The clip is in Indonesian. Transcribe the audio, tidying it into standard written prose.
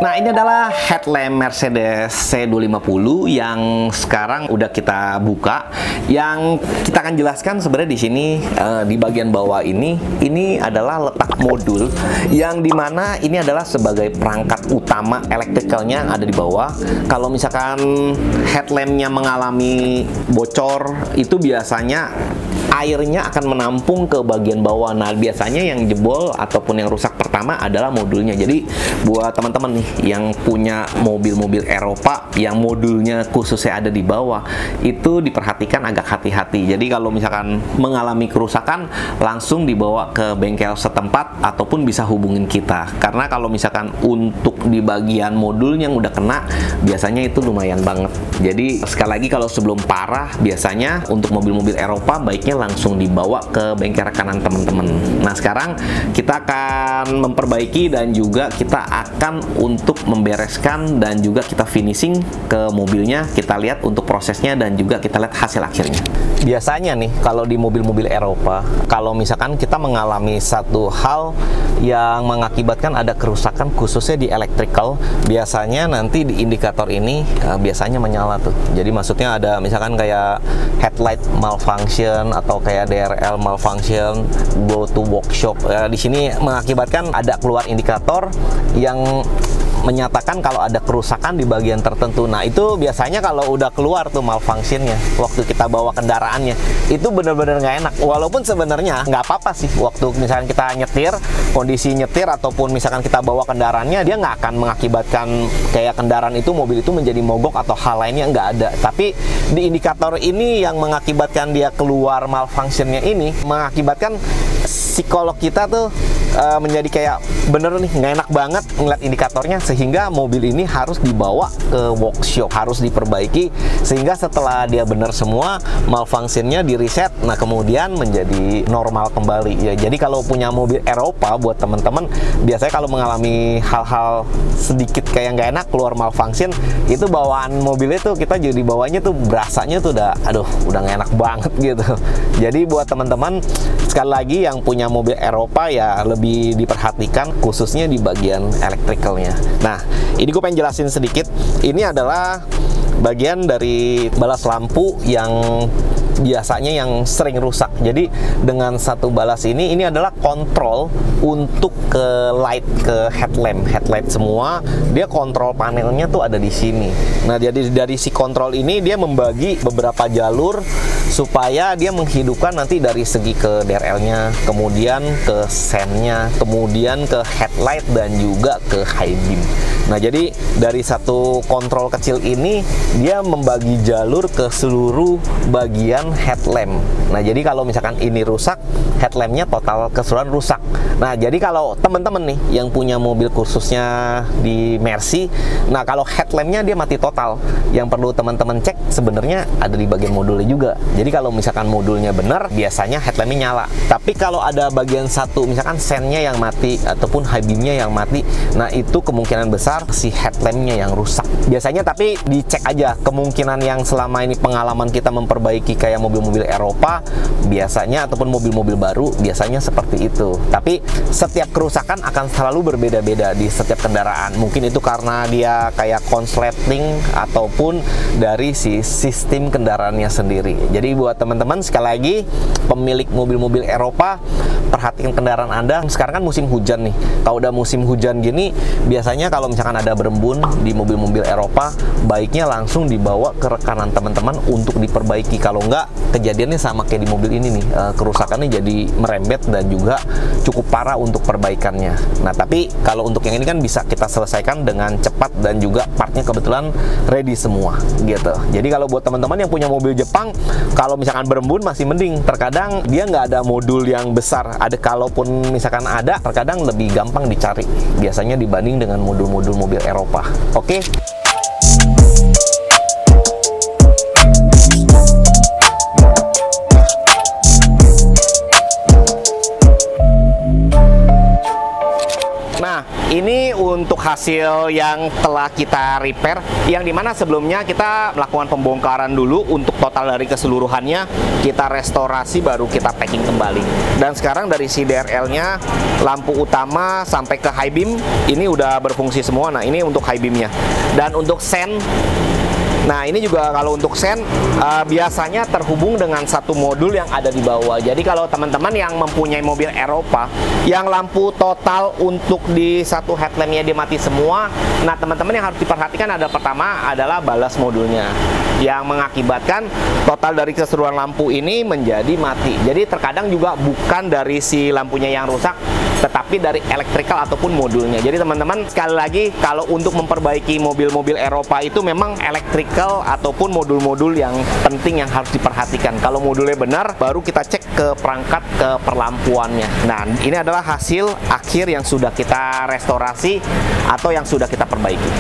Nah, ini adalah headlamp Mercedes C250 yang sekarang udah kita buka. Yang kita akan jelaskan sebenarnya di sini di bagian bawah ini adalah letak modul yang dimana ini adalah sebagai perangkat utama elektrikalnya ada di bawah. Kalau misalkan headlampnya mengalami bocor, itu biasanya airnya akan menampung ke bagian bawah. Nah, biasanya yang jebol ataupun yang rusak pertama adalah modulnya. Jadi buat teman-teman nih yang punya mobil-mobil Eropa yang modulnya khususnya ada di bawah, itu diperhatikan agak hati-hati. Jadi kalau misalkan mengalami kerusakan, langsung dibawa ke bengkel setempat ataupun bisa hubungin kita. Karena kalau misalkan untuk di bagian modul yang udah kena, biasanya itu lumayan banget. Jadi sekali lagi, kalau sebelum parah, biasanya untuk mobil-mobil Eropa baiknya langsung dibawa ke bengkel rekanan teman-teman. Nah, sekarang kita akan memperbaiki dan juga kita akan untuk membereskan dan juga kita finishing ke mobilnya. Kita lihat untuk prosesnya dan juga kita lihat hasil akhirnya. Biasanya nih, kalau di mobil-mobil Eropa, kalau misalkan kita mengalami satu hal yang mengakibatkan ada kerusakan khususnya di electrical, biasanya nanti di indikator ini biasanya menyala tuh. Jadi maksudnya ada misalkan kayak headlight malfunction atau kayak DRL malfunction, go to workshop. Di sini mengakibatkan ada keluar indikator yang menyatakan kalau ada kerusakan di bagian tertentu. Nah, itu biasanya kalau udah keluar tuh malfunctionnya waktu kita bawa kendaraannya, itu bener-bener nggak enak. Walaupun sebenarnya nggak apa-apa sih, waktu misalkan kita nyetir, kondisi nyetir ataupun misalkan kita bawa kendaraannya, dia nggak akan mengakibatkan kayak kendaraan itu, mobil itu menjadi mogok atau hal lainnya, nggak ada. Tapi di indikator ini yang mengakibatkan dia keluar malfunctionnya ini, mengakibatkan psikolog kita tuh menjadi kayak bener nih nggak enak banget ngeliat indikatornya, sehingga mobil ini harus dibawa ke workshop, harus diperbaiki, sehingga setelah dia bener semua, malfunctionnya di reset, nah kemudian menjadi normal kembali ya. Jadi kalau punya mobil Eropa, buat teman-teman, biasanya kalau mengalami hal-hal sedikit kayak nggak enak, keluar malfunction, itu bawaan mobil itu kita jadi bawanya tuh berasanya tuh udah udah nggak enak banget gitu. Jadi buat teman-teman, sekali lagi yang punya mobil Eropa ya lebih diperhatikan khususnya di bagian elektrikalnya. Nah, ini gue pengen jelasin sedikit. Ini adalah bagian dari balas lampu yang biasanya yang sering rusak. Jadi dengan satu balas ini adalah kontrol untuk ke light, ke headlight semua. Dia kontrol panelnya tuh ada di sini. Nah, jadi dari si kontrol ini dia membagi beberapa jalur supaya dia menghidupkan nanti dari segi ke DRL-nya, kemudian ke sen-nya, kemudian ke headlight dan juga ke high beam. Nah, jadi dari satu kontrol kecil ini dia membagi jalur ke seluruh bagian headlamp. Nah, jadi kalau misalkan ini rusak, headlampnya total keseluruhan rusak. Nah, jadi kalau teman-teman nih yang punya mobil khususnya di Mercy, nah kalau headlampnya dia mati total, yang perlu teman-teman cek sebenarnya ada di bagian modulnya juga. Jadi kalau misalkan modulnya benar, biasanya headlampnya nyala. Tapi kalau ada bagian satu, misalkan sennya yang mati ataupun high beamnya yang mati, nah itu kemungkinan besar si headlampnya yang rusak. Biasanya tapi dicek aja, kemungkinan yang selama ini pengalaman kita memperbaiki kayak mobil-mobil Eropa, biasanya ataupun mobil-mobil baru, biasanya seperti itu. Tapi setiap kerusakan akan selalu berbeda-beda di setiap kendaraan. Mungkin itu karena dia kayak konsleting ataupun dari si sistem kendaraannya sendiri. Jadi buat teman-teman, sekali lagi, pemilik mobil-mobil Eropa, perhatikan kendaraan Anda. Sekarang kan musim hujan nih. Kalau udah musim hujan gini, biasanya kalau misalkan ada berembun di mobil-mobil Eropa, baiknya langsung dibawa ke rekanan teman-teman untuk diperbaiki. Kalau enggak, kejadiannya sama kayak di mobil ini nih, kerusakannya jadi merembet dan juga cukup parah untuk perbaikannya. Nah, tapi kalau untuk yang ini kan bisa kita selesaikan dengan cepat dan juga partnya kebetulan ready semua gitu. Jadi kalau buat teman-teman yang punya mobil Jepang, kalau misalkan berembun masih mending. Terkadang dia nggak ada modul yang besar. Ada, kalaupun misalkan ada, terkadang lebih gampang dicari biasanya dibanding dengan modul-modul mobil Eropa. Oke. Nah, ini untuk hasil yang telah kita repair, yang dimana sebelumnya kita melakukan pembongkaran dulu untuk total dari keseluruhannya, kita restorasi baru kita packing kembali. Dan sekarang dari si DRL-nya, lampu utama sampai ke high beam ini udah berfungsi semua. Nah, ini untuk high beamnya. Dan untuk sen, nah ini juga kalau untuk sen biasanya terhubung dengan satu modul yang ada di bawah. Jadi kalau teman-teman yang mempunyai mobil Eropa yang lampu total untuk di satu headlampnya dia mati semua, nah teman-teman yang harus diperhatikan ada pertama adalah balas modulnya yang mengakibatkan total dari keseluruhan lampu ini menjadi mati. Jadi terkadang juga bukan dari si lampunya yang rusak, tetapi dari electrical ataupun modulnya. Jadi teman-teman sekali lagi, kalau untuk memperbaiki mobil-mobil Eropa itu memang electrical ataupun modul-modul yang penting yang harus diperhatikan. Kalau modulnya benar, baru kita cek ke perangkat, ke perlampuannya. Nah, ini adalah hasil akhir yang sudah kita restorasi atau yang sudah kita perbaiki.